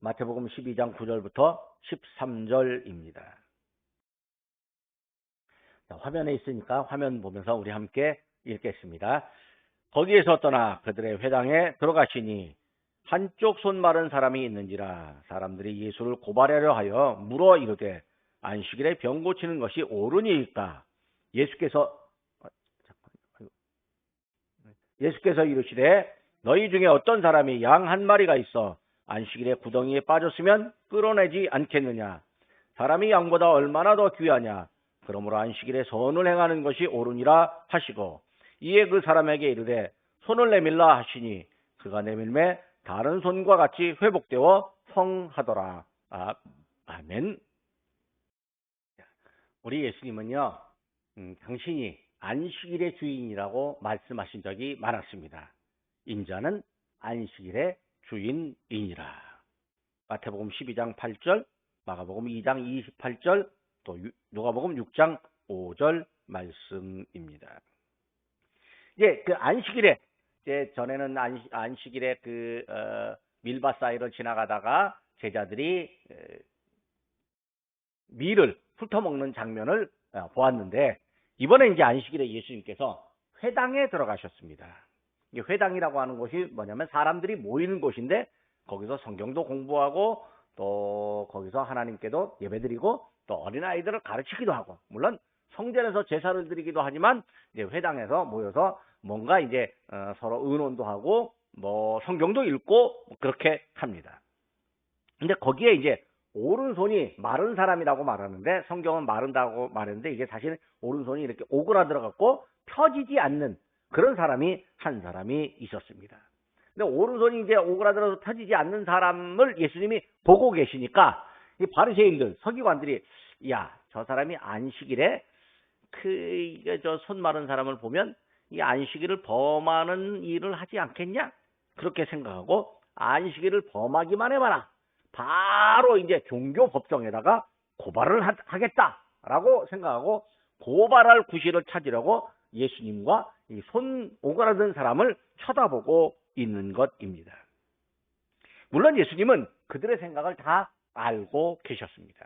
마태복음 12장 9절부터 13절입니다. 자, 화면에 있으니까 화면 보면서 우리 함께 읽겠습니다. 거기에서 떠나 그들의 회당에 들어가시니 한쪽 손 마른 사람이 있는지라 사람들이 예수를 고발하려 하여 물어 이르되 안식일에 병 고치는 것이 옳으니까 예수께서 이르시되 너희 중에 어떤 사람이 양 한 마리가 있어 안식일에 구덩이에 빠졌으면 끌어내지 않겠느냐. 사람이 양보다 얼마나 더 귀하냐. 그러므로 안식일에 선을 행하는 것이 옳으니라 하시고 이에 그 사람에게 이르되 손을 내밀라 하시니 그가 내밀매 다른 손과 같이 회복되어 성하더라. 아멘. 우리 예수님은요, 당신이 안식일의 주인이라고 말씀하신 적이 많았습니다. 인자는 안식일의 주인이니라. 마태복음 12장 8절, 마가복음 2장 28절, 또 누가복음 6장 5절 말씀입니다. 이제 그 안식일에 전에는 안식일에 밀밭 사이를 지나가다가 제자들이 밀을 훑어먹는 장면을 보았는데 이번에 이제 안식일에 예수님께서 회당에 들어가셨습니다. 회당이라고 하는 곳이 뭐냐면 사람들이 모이는 곳인데 거기서 성경도 공부하고 또 거기서 하나님께도 예배드리고 또 어린아이들을 가르치기도 하고 물론 성전에서 제사를 드리기도 하지만 이제 회당에서 모여서 뭔가 이제 서로 의논도 하고 뭐 성경도 읽고 그렇게 합니다. 근데 거기에 이제 오른손이 마른 사람이라고 말하는데 성경은 마른다고 말했는데 이게 사실 오른손이 이렇게 오그라들어갖고 펴지지 않는 그런 사람이 한 사람이 있었습니다. 근데 오른손이 이제 오그라들어서 펴지지 않는 사람을 예수님이 보고 계시니까 이 바리새인들 서기관들이 야, 저 사람이 안식일에 저 손 마른 사람을 보면 이 안식일을 범하는 일을 하지 않겠냐? 그렇게 생각하고 안식일을 범하기만 해봐라. 바로 이제 종교 법정에다가 고발을 하겠다라고 생각하고 고발할 구실을 찾으려고 예수님과 이 손 오그라든 사람을 쳐다보고 있는 것입니다. 물론 예수님은 그들의 생각을 다 알고 계셨습니다.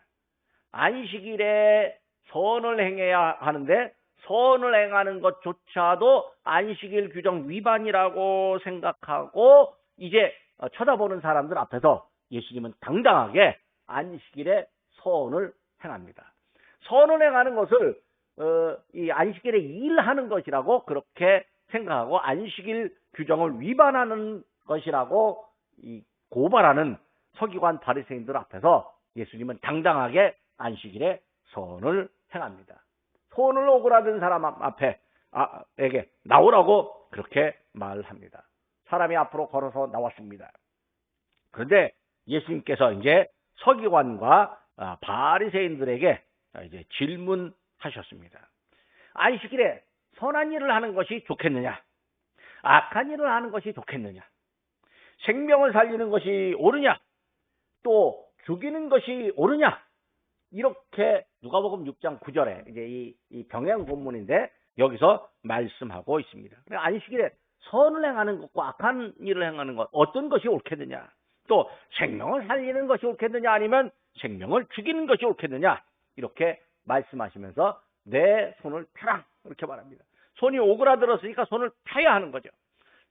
안식일에 선을 행해야 하는데 선을 행하는 것조차도 안식일 규정 위반이라고 생각하고 이제 쳐다보는 사람들 앞에서 예수님은 당당하게 안식일에 선을 행합니다. 선을 행하는 것을 이 안식일에 일하는 것이라고 그렇게 생각하고 안식일 규정을 위반하는 것이라고 고발하는 서기관 바리새인들 앞에서 예수님은 당당하게 안식일에 선을 행합니다. 손을 오그라든 사람 에게 나오라고 그렇게 말합니다. 사람이 앞으로 걸어서 나왔습니다. 그런데 예수님께서 이제 서기관과 바리새인들에게 이제 질문하셨습니다. 안식일에 선한 일을 하는 것이 좋겠느냐? 악한 일을 하는 것이 좋겠느냐? 생명을 살리는 것이 옳으냐? 또 죽이는 것이 옳으냐? 이렇게 누가복음 6장 9절에 이제 이 병행 본문인데 여기서 말씀하고 있습니다. 안식일에 선을 행하는 것과 악한 일을 행하는 것 어떤 것이 옳겠느냐? 또 생명을 살리는 것이 옳겠느냐 아니면 생명을 죽이는 것이 옳겠느냐? 이렇게 말씀하시면서 내 손을 펴라 이렇게 말합니다. 손이 오그라들었으니까 손을 펴야 하는 거죠.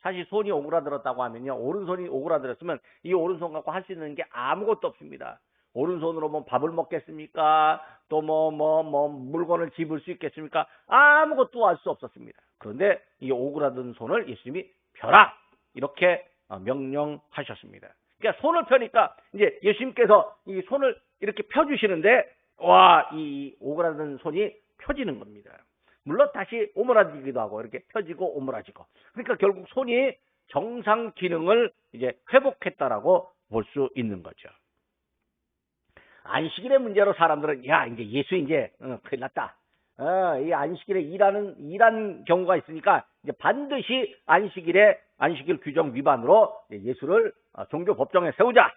사실 손이 오그라들었다고 하면요, 오른손이 오그라들었으면 이 오른손 갖고 할 수 있는 게 아무것도 없습니다. 오른손으로 뭐 밥을 먹겠습니까? 또 물건을 집을 수 있겠습니까? 아무것도 할 수 없었습니다. 그런데 이 오그라든 손을 예수님이 펴라 이렇게 명령하셨습니다. 그러니까 손을 펴니까 이제 예수님께서 이 손을 이렇게 펴주시는데 이 오그라든 손이 펴지는 겁니다. 물론 다시 오므라지기도 하고 이렇게 펴지고 오므라지고. 그러니까 결국 손이 정상 기능을 이제 회복했다라고 볼 수 있는 거죠. 안식일의 문제로 사람들은 이제 예수 이제 큰일 났다. 이 안식일에 일한 경우가 있으니까 이제 반드시 안식일 규정 위반으로 예수를 종교 법정에 세우자,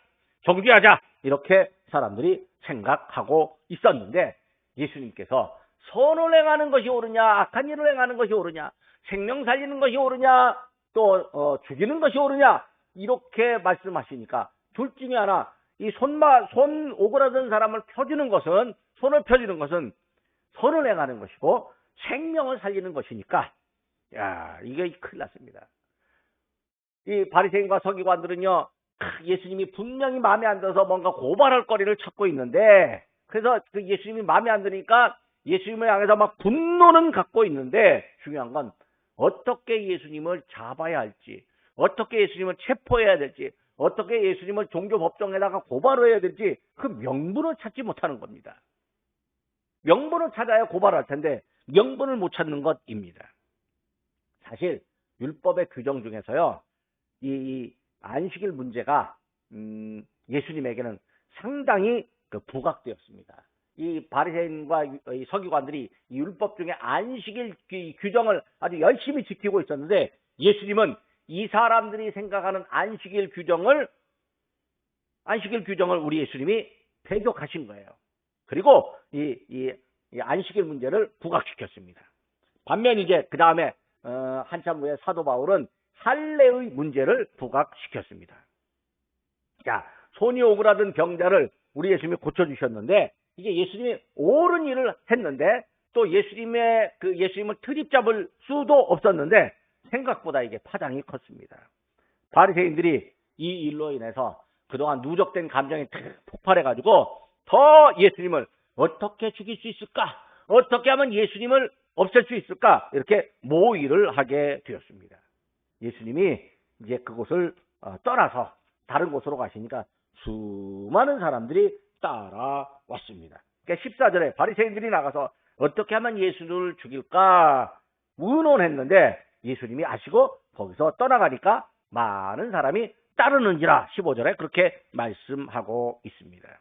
정죄하자 이렇게 사람들이 생각하고 있었는데 예수님께서 선을 행하는 것이 옳으냐, 악한 일을 행하는 것이 옳으냐, 생명 살리는 것이 옳으냐, 또 죽이는 것이 옳으냐 이렇게 말씀하시니까 둘 중에 하나 손 오그라든 사람을 손을 펴주는 것은 선을 행하는 것이고 생명을 살리는 것이니까, 야, 이게 큰일 났습니다. 이 바리새인과 서기관들은요, 예수님이 분명히 마음에 안 들어서 뭔가 고발할 거리를 찾고 있는데, 그래서 그 예수님이 마음에 안 드니까 예수님을 향해서 막 분노는 갖고 있는데, 중요한 건 어떻게 예수님을 잡아야 할지, 어떻게 예수님을 체포해야 될지, 어떻게 예수님을 종교법정에다가 고발을 해야 될지 그 명분을 찾지 못하는 겁니다. 명분을 찾아야 고발할 텐데 명분을 못 찾는 것입니다. 사실 율법의 규정 중에서요, 이 안식일 문제가 예수님에게는 상당히 부각되었습니다. 이 바리새인과 이 서기관들이 이 율법 중에 안식일 규정을 아주 열심히 지키고 있었는데, 예수님은 이 사람들이 생각하는 안식일 규정을 우리 예수님이 배격하신 거예요. 그리고 이 안식일 문제를 부각시켰습니다. 반면 이제 그 다음에 한참 후에 사도 바울은 할례의 문제를 부각시켰습니다. 자, 손이 오그라든 병자를 우리 예수님이 고쳐주셨는데, 이게 예수님이 옳은 일을 했는데, 또 예수님을 트집 잡을 수도 없었는데, 생각보다 이게 파장이 컸습니다. 바리새인들이 이 일로 인해서 그동안 누적된 감정이 폭발해가지고 더 예수님을 어떻게 죽일 수 있을까? 어떻게 하면 예수님을 없앨 수 있을까? 이렇게 모의를 하게 되었습니다. 예수님이 이제 그곳을 떠나서 다른 곳으로 가시니까 수많은 사람들이 따라왔습니다. 그러니까 14절에 바리새인들이 나가서 어떻게 하면 예수를 죽일까 의논했는데, 예수님이 아시고 거기서 떠나가니까 많은 사람이 따르는지라 15절에 그렇게 말씀하고 있습니다.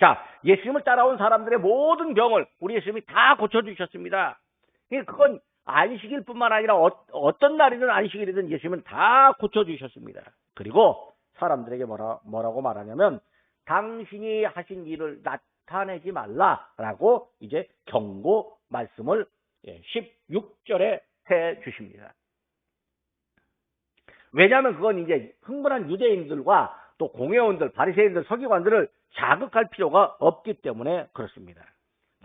자, 예수님을 따라온 사람들의 모든 병을 우리 예수님이 다 고쳐주셨습니다. 그건 안식일뿐만 아니라 어떤 날이든 안식일이든 예수님은 다 고쳐주셨습니다. 그리고 사람들에게 뭐라고 말하냐면, 당신이 하신 일을 나타내지 말라라고 이제 경고 말씀을 16절에 해 주십니다. 왜냐하면 그건 이제 흥분한 유대인들과 또 공회원들, 바리새인들, 서기관들을 자극할 필요가 없기 때문에 그렇습니다.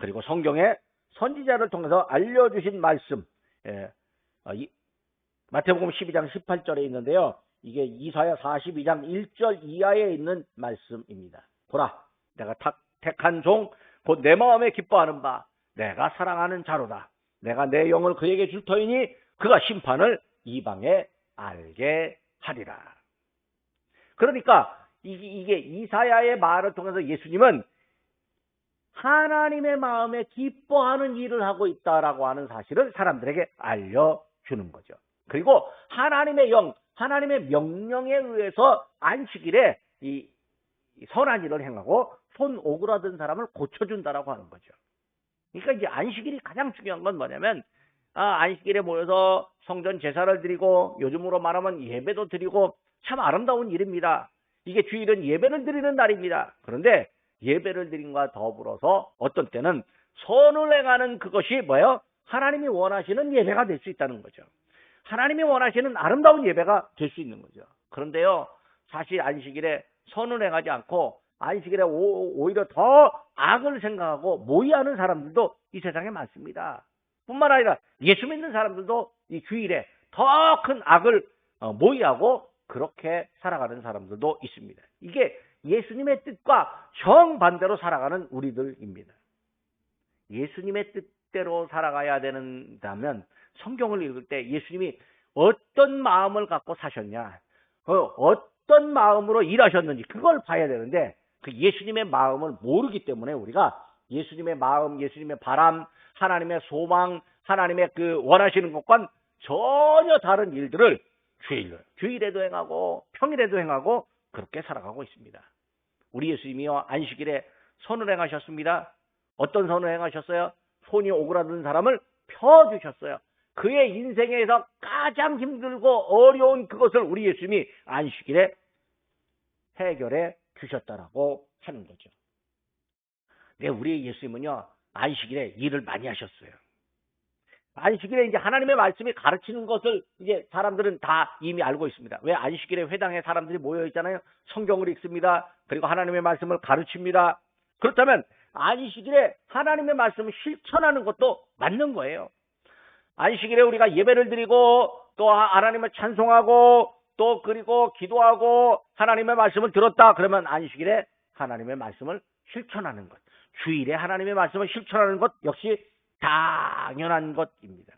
그리고 성경에 선지자를 통해서 알려주신 말씀, 마태복음 12장 18절에 있는데요. 이게 이사야 42장 1절 이하에 있는 말씀입니다. 보라, 내가 택한 종, 곧 내 마음에 기뻐하는 바, 내가 사랑하는 자로다. 내가 내 영을 그에게 줄 터이니 그가 심판을 이방에 알게 하리라. 그러니까 이게 이사야의 말을 통해서 예수님은 하나님의 마음에 기뻐하는 일을 하고 있다라고 하는 사실을 사람들에게 알려주는 거죠. 그리고 하나님의 영, 하나님의 명령에 의해서 안식일에 이 선한 일을 행하고 손 오그라든 사람을 고쳐준다라고 하는 거죠. 그러니까 이제 안식일이 가장 중요한 건 뭐냐면, 안식일에 모여서 성전 제사를 드리고, 요즘으로 말하면 예배도 드리고, 참 아름다운 일입니다. 이게 주일은 예배를 드리는 날입니다. 그런데 예배를 드림과 더불어서 어떤 때는 선을 행하는 그것이 뭐예요? 하나님이 원하시는 예배가 될 수 있다는 거죠. 하나님이 원하시는 아름다운 예배가 될 수 있는 거죠. 그런데요, 사실 안식일에 선을 행하지 않고 안식일에 오히려 더 악을 생각하고 모의하는 사람들도 이 세상에 많습니다. 뿐만 아니라 예수 믿는 사람들도 이 주일에 더 큰 악을 모의하고 그렇게 살아가는 사람들도 있습니다. 이게 예수님의 뜻과 정반대로 살아가는 우리들입니다. 예수님의 뜻대로 살아가야 된다면 성경을 읽을 때 예수님이 어떤 마음을 갖고 사셨냐, 어떤 마음으로 일하셨는지 그걸 봐야 되는데, 그 예수님의 마음을 모르기 때문에 우리가 예수님의 마음, 예수님의 바람, 하나님의 소망, 하나님의 그 원하시는 것과는 전혀 다른 일들을 주일에도 행하고 평일에도 행하고 그렇게 살아가고 있습니다. 우리 예수님이요, 안식일에 선을 행하셨습니다. 어떤 선을 행하셨어요? 손이 오그라든 사람을 펴주셨어요. 그의 인생에서 가장 힘들고 어려운 그것을 우리 예수님이 안식일에 해결해 주셨다라고 하는 거죠. 네, 우리 예수님은요, 안식일에 일을 많이 하셨어요. 안식일에 이제 하나님의 말씀이 가르치는 것을 이제 사람들은 다 이미 알고 있습니다. 왜? 안식일에 회당에 사람들이 모여 있잖아요. 성경을 읽습니다. 그리고 하나님의 말씀을 가르칩니다. 그렇다면 안식일에 하나님의 말씀을 실천하는 것도 맞는 거예요. 안식일에 우리가 예배를 드리고 또 하나님을 찬송하고 또 그리고 기도하고 하나님의 말씀을 들었다. 그러면 안식일에 하나님의 말씀을 실천하는 것. 주일에 하나님의 말씀을 실천하는 것 역시 당연한 것입니다.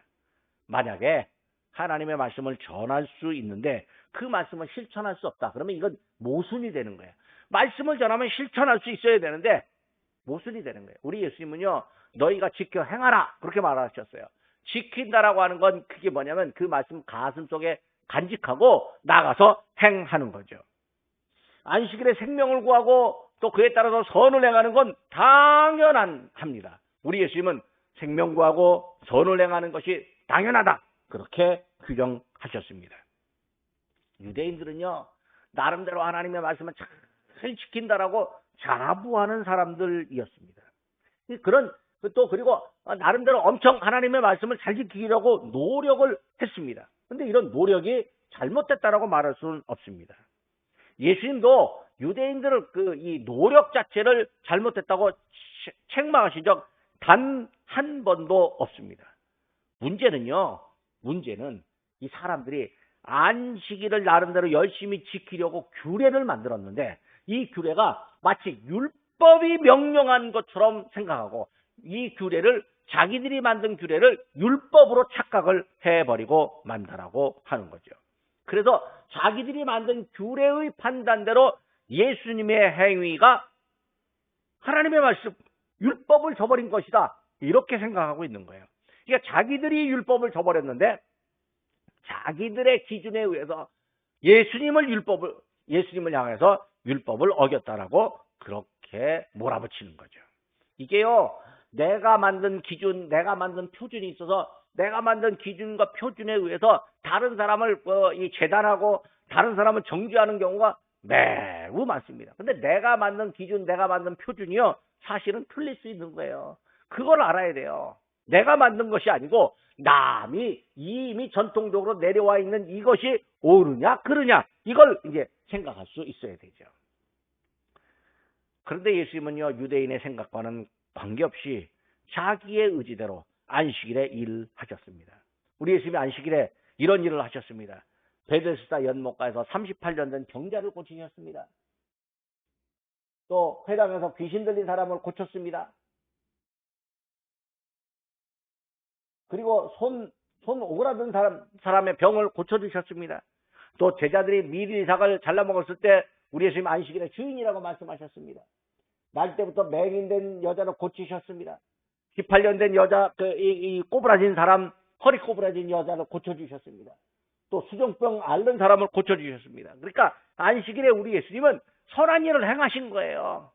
만약에 하나님의 말씀을 전할 수 있는데 그 말씀을 실천할 수 없다. 그러면 이건 모순이 되는 거예요. 말씀을 전하면 실천할 수 있어야 되는데 모순이 되는 거예요. 우리 예수님은요. 너희가 지켜 행하라. 그렇게 말하셨어요. 지킨다라고 하는 건 그게 뭐냐면 그 말씀 가슴 속에 간직하고 나가서 행하는 거죠. 안식일에 생명을 구하고 또 그에 따라서 선을 행하는 건 당연합니다. 우리 예수님은 생명 구하고 선을 행하는 것이 당연하다. 그렇게 규정하셨습니다. 유대인들은요. 나름대로 하나님의 말씀을 잘 지킨다라고 자부하는 사람들이었습니다. 그리고 나름대로 엄청 하나님의 말씀을 잘 지키려고 노력을 했습니다. 그런데 이런 노력이 잘못됐다라고 말할 수는 없습니다. 예수님도 유대인들을 이 노력 자체를 잘못했다고 책망하신 적 단 한 번도 없습니다. 문제는 이 사람들이 안식일을 나름대로 열심히 지키려고 규례를 만들었는데 이 규례가 마치 율법이 명령한 것처럼 생각하고 이 규례를 자기들이 만든 규례를 율법으로 착각을 해버리고 만다라고 하는 거죠. 그래서 자기들이 만든 규례의 판단대로 예수님의 행위가 하나님의 말씀, 율법을 저버린 것이다. 이렇게 생각하고 있는 거예요. 그러니까 자기들이 율법을 저버렸는데 자기들의 기준에 의해서 예수님을 향해서 율법을 어겼다라고 그렇게 몰아붙이는 거죠. 이게요, 내가 만든 기준, 내가 만든 표준이 있어서 내가 만든 기준과 표준에 의해서 다른 사람을 재단하고 다른 사람을 정죄하는 경우가 매우 많습니다. 근데 내가 만든 기준, 내가 만든 표준이요, 사실은 틀릴 수 있는 거예요. 그걸 알아야 돼요. 내가 만든 것이 아니고 남이 이미 전통적으로 내려와 있는 이것이 옳으냐 그르냐 이걸 이제 생각할 수 있어야 되죠. 그런데 예수님은요, 유대인의 생각과는 관계없이 자기의 의지대로 안식일에 일하셨습니다. 우리 예수님이 안식일에 이런 일을 하셨습니다. 베데스다 연못가에서 38년 된 병자를 고치셨습니다. 또 회당에서 귀신 들린 사람을 고쳤습니다. 그리고 손 오그라든 사람의 병을 고쳐주셨습니다. 또 제자들이 밀이삭을 잘라먹었을 때 우리 예수님 안식일의 주인이라고 말씀하셨습니다. 날 때부터 맹인된 여자를 고치셨습니다. 18년 된 여자, 꼬부라진 사람, 허리 꼬부라진 여자를 고쳐주셨습니다. 또 수종병 앓는 사람을 고쳐주셨습니다. 그러니까 안식일에 우리 예수님은 선한 일을 행하신 거예요.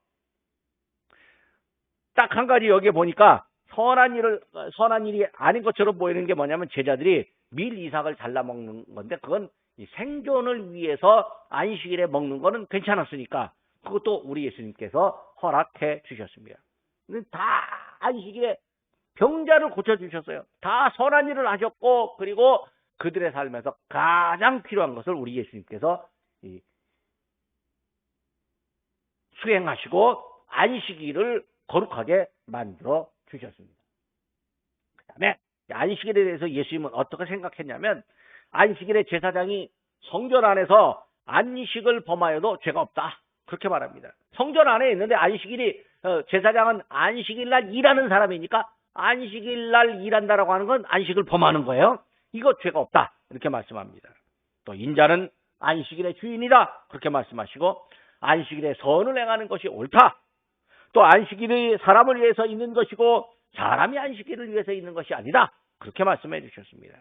딱 한 가지 여기에 보니까 선한 일이 아닌 것처럼 보이는 게 뭐냐면 제자들이 밀 이삭을 잘라 먹는 건데 그건 생존을 위해서 안식일에 먹는 거는 괜찮았으니까 그것도 우리 예수님께서 허락해 주셨습니다. 다 안식일에 병자를 고쳐주셨어요. 다 선한 일을 하셨고 그리고 그들의 삶에서 가장 필요한 것을 우리 예수님께서 수행하시고 안식일을 거룩하게 만들어 주셨습니다. 그 다음에 안식일에 대해서 예수님은 어떻게 생각했냐면 안식일에 제사장이 성전 안에서 안식을 범하여도 죄가 없다. 그렇게 말합니다. 성전 안에 있는데 제사장은 안식일 날 일하는 사람이니까 안식일 날 일한다라고 하는 건 안식을 범하는 거예요. 이거 죄가 없다. 이렇게 말씀합니다. 또 인자는 안식일의 주인이다. 그렇게 말씀하시고 안식일에 선을 행하는 것이 옳다. 또 안식일이 사람을 위해서 있는 것이고 사람이 안식일을 위해서 있는 것이 아니다. 그렇게 말씀해 주셨습니다.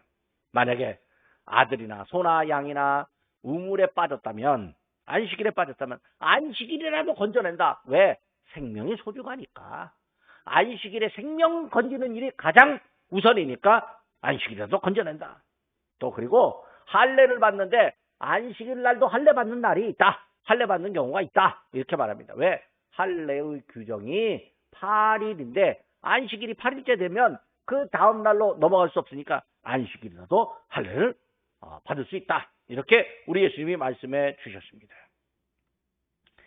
만약에 아들이나 소나 양이나 우물에 빠졌다면 안식일에 빠졌다면 안식일이라도 건져낸다. 왜? 생명이 소중하니까. 안식일에 생명 건지는 일이 가장 우선이니까 안식일이라도 건져낸다. 또 그리고 할례를 받는데 안식일 날도 할례 받는 날이 있다. 할례 받는 경우가 있다. 이렇게 말합니다. 왜? 할례의 규정이 8일인데 안식일이 8일째 되면 그 다음 날로 넘어갈 수 없으니까 안식일이라도 할례를 받을 수 있다. 이렇게 우리 예수님이 말씀해 주셨습니다.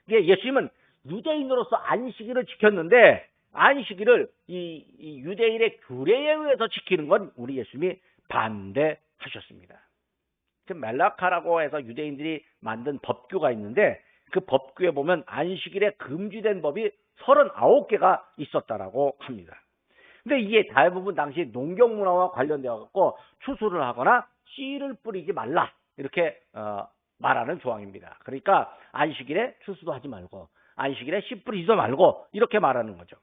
예수님은 유대인으로서 안식일을 지켰는데 안식일을 이 유대인의 규례에 의해서 지키는 건 우리 예수님이 반대하셨습니다. 멜라카라고 해서 유대인들이 만든 법규가 있는데 그 법규에 보면 안식일에 금지된 법이 39개가 있었다라고 합니다. 근데 이게 대부분 당시 농경 문화와 관련되어 갖고 추수를 하거나 씨를 뿌리지 말라 이렇게 말하는 조항입니다. 그러니까 안식일에 추수도 하지 말고 안식일에 씨 뿌리지도 말고 이렇게 말하는 거죠.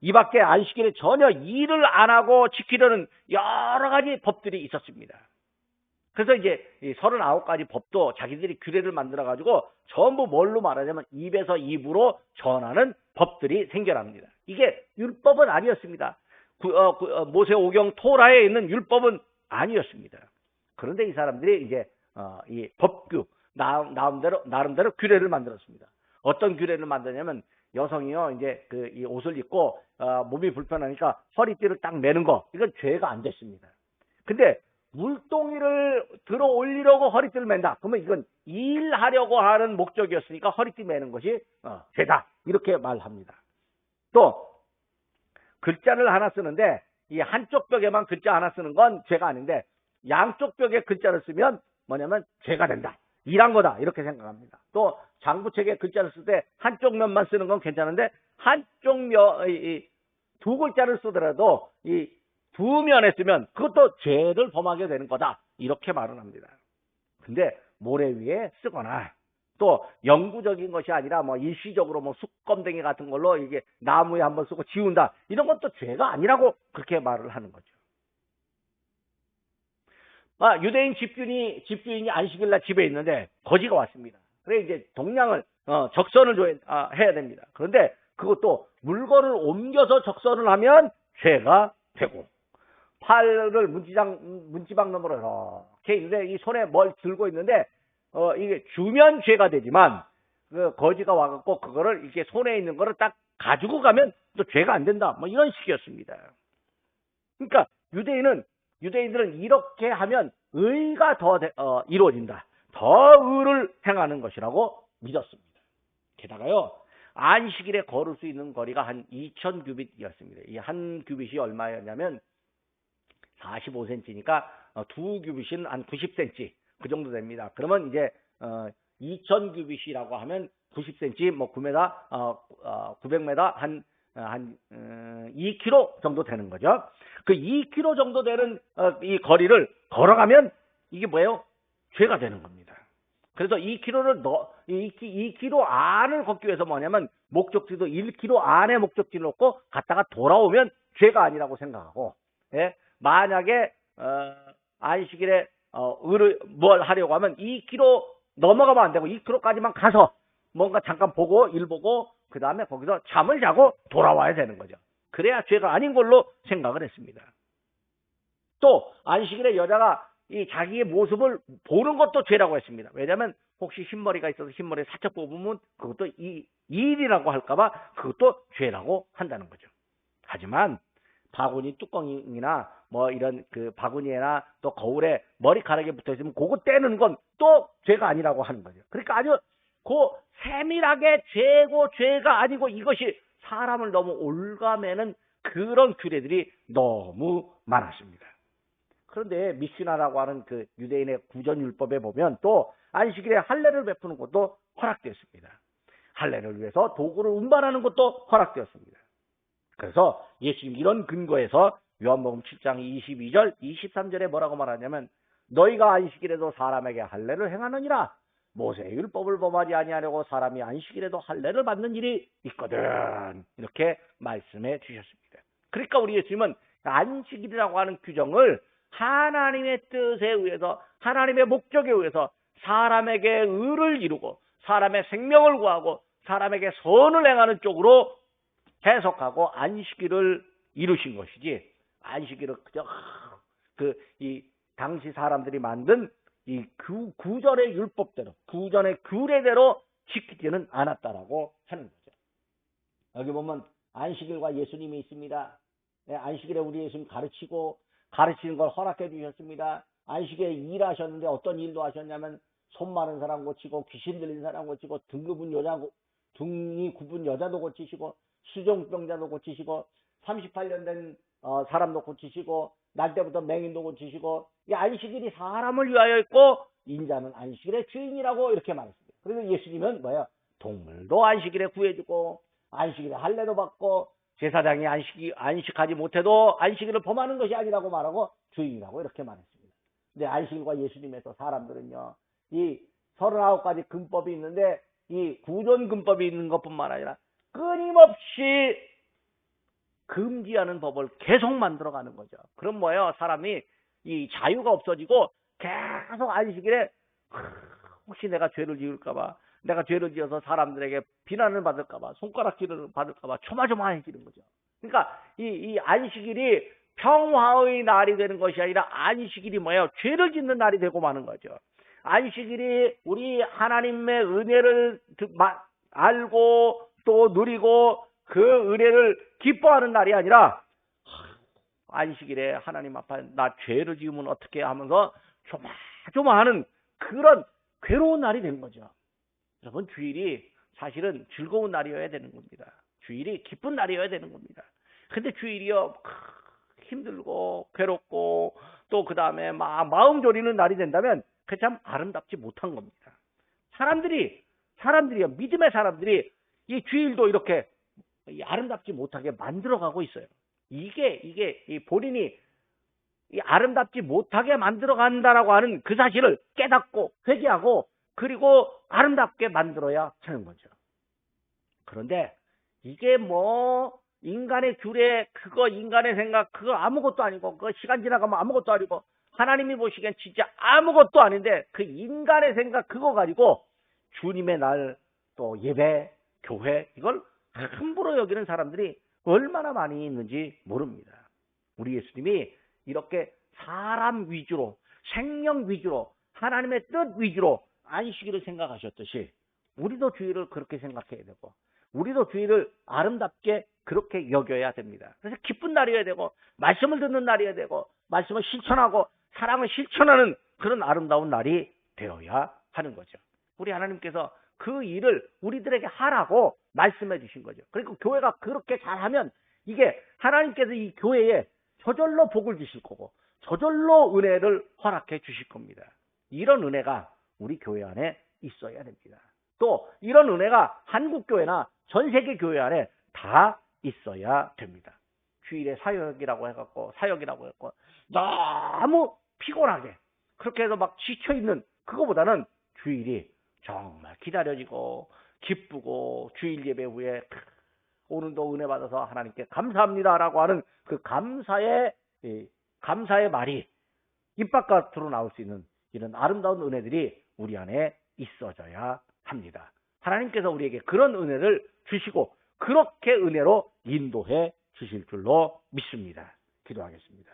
이 밖에 안식일에 전혀 일을 안 하고 지키려는 여러 가지 법들이 있었습니다. 그래서 이제 이 39가지 법도 자기들이 규례를 만들어 가지고 전부 뭘로 말하자면 입에서 입으로 전하는 법들이 생겨납니다. 이게 율법은 아니었습니다. 모세오경 토라에 있는 율법은 아니었습니다. 그런데 이 사람들이 이제 이 법규 나름대로 규례를 만들었습니다. 어떤 규례를 만드냐면 여성이요 이제 이 옷을 입고 몸이 불편하니까 허리띠를 딱 매는 거 이건 죄가 안 됐습니다. 근데 물동이를 들어 올리려고 허리띠를 맨다. 그러면 이건 일하려고 하는 목적이었으니까 허리띠 매는 것이 죄다. 이렇게 말합니다. 또 글자를 하나 쓰는데 이 한쪽 벽에만 글자 하나 쓰는 건 죄가 아닌데 양쪽 벽에 글자를 쓰면 뭐냐면 죄가 된다. 일한 거다. 이렇게 생각합니다. 또 장부책에 글자를 쓸 때 한쪽 면만 쓰는 건 괜찮은데 한쪽 두 글자를 쓰더라도 이 두 면에 쓰면 그것도 죄를 범하게 되는 거다. 이렇게 말을 합니다. 근데 모래 위에 쓰거나 또 영구적인 것이 아니라 뭐 일시적으로 뭐 숯검댕이 같은 걸로 이게 나무에 한번 쓰고 지운다. 이런 것도 죄가 아니라고 그렇게 말을 하는 거죠. 유대인 집주인이 안식일날 집에 있는데 거지가 왔습니다. 그래 이제 동량을 적선을 해야 됩니다. 그런데 그것도 물건을 옮겨서 적선을 하면 죄가 되고 팔을 문지방 너머로 이렇게 있는데 이 손에 뭘 들고 있는데 이게 주면 죄가 되지만 그 거지가 와갖고 그거를 이렇게 손에 있는 거를 딱 가지고 가면 또 죄가 안 된다. 뭐 이런 식이었습니다. 그러니까 유대인들은 이렇게 하면 의가 더 이루어진다. 더 의를 행하는 것이라고 믿었습니다. 게다가요. 안식일에 걸을 수 있는 거리가 한 2000규빗이었습니다. 이 한 규빗이 얼마였냐면 45cm니까 두 규빗은 한 90cm 그 정도 됩니다. 그러면 이제 2000규빗이라고 하면 90cm 뭐 9m 900m 한 2km 정도 되는 거죠. 그 2km 정도 되는 이 거리를 걸어가면 이게 뭐예요? 죄가 되는 겁니다. 그래서 2km 안을 걷기 위해서 뭐냐면 목적지도 1km 안에 목적지를 놓고 갔다가 돌아오면 죄가 아니라고 생각하고, 예? 만약에 안식일에 뭘 하려고 하면 2km 넘어가면 안 되고 2km까지만 가서 뭔가 잠깐 보고 일 보고 그 다음에 거기서 잠을 자고 돌아와야 되는 거죠. 그래야 죄가 아닌 걸로 생각을 했습니다. 또 안식일에 여자가 이 자기의 모습을 보는 것도 죄라고 했습니다. 왜냐하면 혹시 흰머리가 있어서 흰머리 살짝 뽑으면 그것도 일이라고 할까봐 그것도 죄라고 한다는 거죠. 하지만 바구니 뚜껑이나 뭐 이런 그 바구니에나 또 거울에 머리카락이 붙어 있으면 그거 떼는 건 또 죄가 아니라고 하는 거죠. 그러니까 아주 세밀하게 죄가 아니고 이것이 사람을 너무 올가매는 그런 규례들이 너무 많았습니다. 그런데 미시나라고 하는 그 유대인의 구전율법에 보면 또 안식일에 할례를 베푸는 것도 허락되었습니다. 할례를 위해서 도구를 운반하는 것도 허락되었습니다. 그래서 예수님 이런 근거에서 요한복음 7장 22절 23절에 뭐라고 말하냐면 너희가 안식일에도 사람에게 할례를 행하느니라 모세의 율법을 범하지 아니하려고 사람이 안식일에도 할례를 받는 일이 있거든. 이렇게 말씀해 주셨습니다. 그러니까 우리 예수님은 안식일이라고 하는 규정을 하나님의 뜻에 의해서 하나님의 목적에 의해서 사람에게 의를 이루고 사람의 생명을 구하고 사람에게 선을 행하는 쪽으로 해석하고 안식일을 이루신 것이지 안식일을 그저 이 당시 사람들이 만든 이 구전의 율법대로 구전의 규례대로 지키지는 않았다라고 하는 거죠. 여기 보면 안식일과 예수님이 있습니다. 예, 안식일에 우리 예수님 가르치는 걸 허락해 주셨습니다. 안식일에 일하셨는데 어떤 일도 하셨냐면 손 마른 사람 고치고 귀신 들린 사람 고치고 등이 굽은 여자도 고치시고 수종병자도 고치시고 38년 된 사람도 고치시고 날 때부터 맹인도 고치시고 이 안식일이 사람을 위하여 있고 인자는 안식일의 주인이라고 이렇게 말했습니다. 그래서 예수님은 뭐예요? 동물도 안식일에 구해주고 안식일에 할례도 받고 제사장이 안식하지 못해도 안식일을 범하는 것이 아니라고 말하고 주인이라고 이렇게 말했습니다. 근데 안식일과 예수님에서 사람들은요, 이 39가지 금법이 있는데 이 구존금법이 있는 것뿐만 아니라 끊임없이 금지하는 법을 계속 만들어가는 거죠. 그럼 뭐예요? 사람이 이 자유가 없어지고 계속 안식일에 혹시 내가 죄를 지을까봐, 내가 죄를 지어서 사람들에게 비난을 받을까봐, 손가락질을 받을까봐 조마조마해지는 거죠. 그러니까 이 안식일이 평화의 날이 되는 것이 아니라 안식일이 뭐예요? 죄를 짓는 날이 되고 마는 거죠. 안식일이 우리 하나님의 은혜를 알고 또 누리고 그 은혜를 기뻐하는 날이 아니라 안식일에 하나님 앞에 나 죄를 지으면 어떻게 하면서 조마조마하는 그런 괴로운 날이 되는 거죠. 여러분, 주일이 사실은 즐거운 날이어야 되는 겁니다. 주일이 기쁜 날이어야 되는 겁니다. 근데 주일이요, 힘들고 괴롭고 또 그 다음에 마음 졸이는 날이 된다면 그 참 아름답지 못한 겁니다. 사람들이요, 믿음의 사람들이 이 주일도 이렇게 아름답지 못하게 만들어가고 있어요. 이게 본인이 아름답지 못하게 만들어간다라고 하는 그 사실을 깨닫고 회개하고 그리고 아름답게 만들어야 하는 거죠. 그런데 이게 인간의 규례, 그거 인간의 생각, 그거 아무것도 아니고, 그거 시간 지나가면 아무것도 아니고, 하나님이 보시기엔 진짜 아무것도 아닌데, 그 인간의 생각, 그거 가지고, 주님의 날, 또 예배, 교회, 이걸 함부로 여기는 사람들이 얼마나 많이 있는지 모릅니다. 우리 예수님이 이렇게 사람 위주로, 생명 위주로, 하나님의 뜻 위주로 안식일을 생각하셨듯이, 우리도 주일을 그렇게 생각해야 되고, 우리도 주일을 아름답게 그렇게 여겨야 됩니다. 그래서 기쁜 날이어야 되고 말씀을 듣는 날이어야 되고 말씀을 실천하고 사랑을 실천하는 그런 아름다운 날이 되어야 하는 거죠. 우리 하나님께서 그 일을 우리들에게 하라고 말씀해 주신 거죠. 그리고 교회가 그렇게 잘하면 이게 하나님께서 이 교회에 저절로 복을 주실 거고 저절로 은혜를 허락해 주실 겁니다. 이런 은혜가 우리 교회 안에 있어야 됩니다. 또 이런 은혜가 한국교회나 전 세계 교회 안에 다 있어야 됩니다. 주일에 사역이라고 해갖고 너무 피곤하게 그렇게 해서 막 지쳐있는 그거보다는 주일이 정말 기다려지고 기쁘고 주일 예배 후에 오늘도 은혜 받아서 하나님께 감사합니다라고 하는 그 감사의 말이 입 바깥으로 나올 수 있는 이런 아름다운 은혜들이 우리 안에 있어져야 합니다. 하나님께서 우리에게 그런 은혜를 주시고 그렇게 은혜로 인도해 주실 줄로 믿습니다. 기도하겠습니다.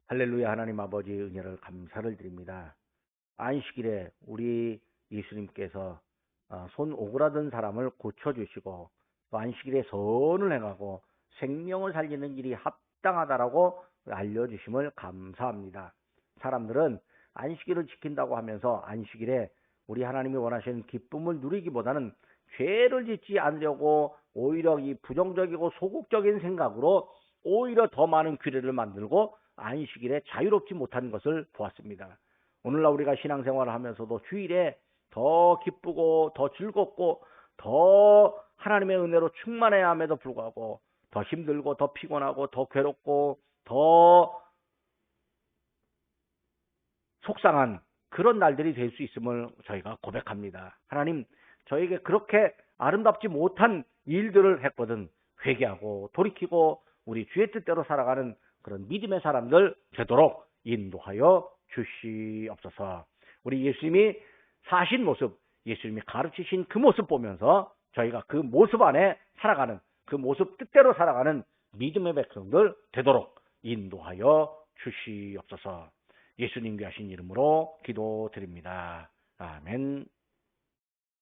할렐루야. 하나님 아버지 은혜를 감사를 드립니다. 안식일에 우리 예수님께서 손 오그라든 사람을 고쳐주시고 또 안식일에 선을 행하고 생명을 살리는 일이 합당하다라고 알려주심을 감사합니다. 사람들은 안식일을 지킨다고 하면서 안식일에 우리 하나님이 원하시는 기쁨을 누리기보다는 죄를 짓지 않으려고 오히려 이 부정적이고 소극적인 생각으로 오히려 더 많은 규례를 만들고 안식일에 자유롭지 못한 것을 보았습니다. 오늘날 우리가 신앙생활을 하면서도 주일에 더 기쁘고 더 즐겁고 더 하나님의 은혜로 충만해야 함에도 불구하고 더 힘들고 더 피곤하고 더 괴롭고 더 속상한 그런 날들이 될 수 있음을 저희가 고백합니다. 하나님, 저에게 그렇게 아름답지 못한 일들을 했거든 회개하고 돌이키고 우리 주의 뜻대로 살아가는 그런 믿음의 사람들 되도록 인도하여 주시옵소서. 우리 예수님이 사신 모습, 예수님이 가르치신 그 모습 보면서 저희가 그 모습 안에 살아가는, 그 모습 뜻대로 살아가는 믿음의 백성들 되도록 인도하여 주시옵소서. 예수님 귀하신 이름으로 기도드립니다. 아멘.